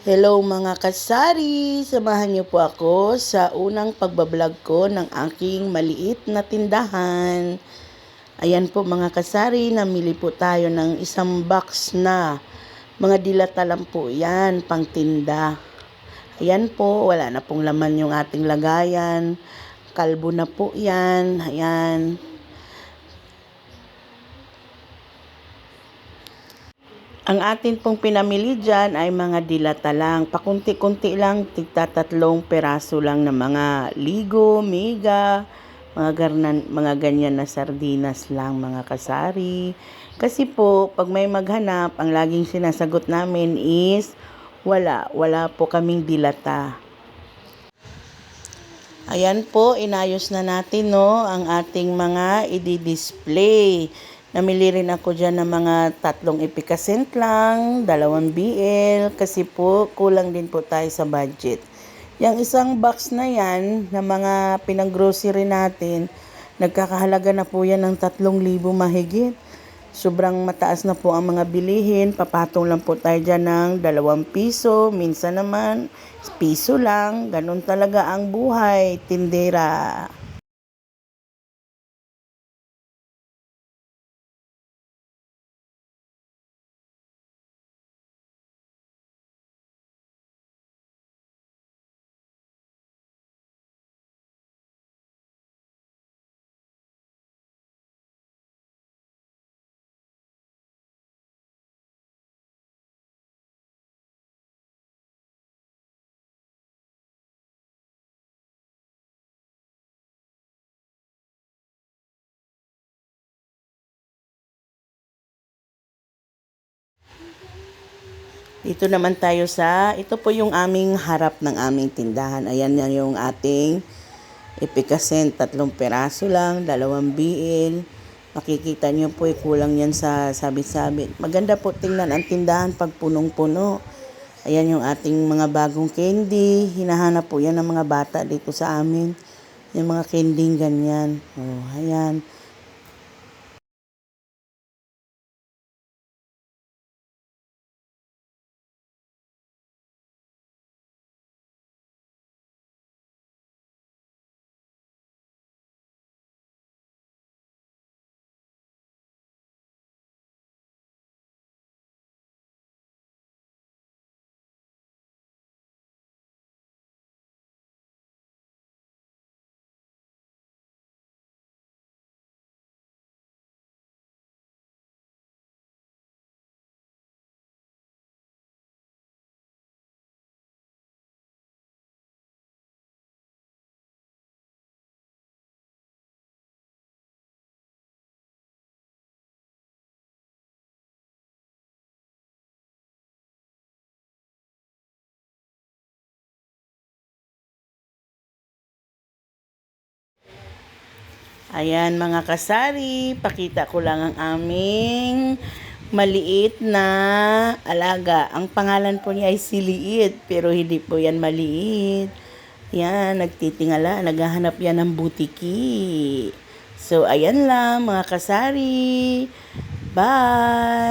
Hello mga kasari! Samahan niyo po ako sa unang pagbablog ko ng aking maliit na tindahan. Ayan po mga kasari, namili po tayo ng isang box na mga dilata lang po yan, pang tinda. Ayan po, wala na pong laman yung ating lagayan. Kalbo na po yan, ayan. Ang atin pong pinamili dyan ay mga dilata lang. Pakunti-kunti lang, tigtatatlong peraso lang ng mga ligo, mega, mga ganyan na sardinas lang mga kasari. Kasi po, pag may maghanap, ang laging sinasagot namin is wala po kaming dilata. Ayan po, inayos na natin ang ating mga i-display. Namili rin ako dyan ng mga 3 epicacent lang, 2 BL, kasi po kulang din po tayo sa budget. Yung isang box na yan, na mga pinang-grocery natin, nagkakahalaga na po yan ng 3,000 mahigit. Sobrang mataas na po ang mga bilihin, papatong lang po tayo dyan ng 2 piso, minsan naman piso lang, ganun talaga ang buhay, tindera. Dito naman tayo ito po yung aming harap ng aming tindahan. Ayan yan yung ating epicacent, 3 peraso lang, 2 BL. Makikita nyo po, kulang yan sa sabit-sabit. Maganda po tingnan ang tindahan pag punong-puno. Ayan yung ating mga bagong candy. Hinahanap po yan ng mga bata dito sa amin. Yung mga candy ganyan. Oh, ayan. Ayan mga kasari, pakita ko lang ang aming maliit na alaga. Ang pangalan po niya ay si Liit, pero hindi po yan maliit. Yan, nagtitingala, naghahanap yan ng butiki. So, ayan lang mga kasari. Bye!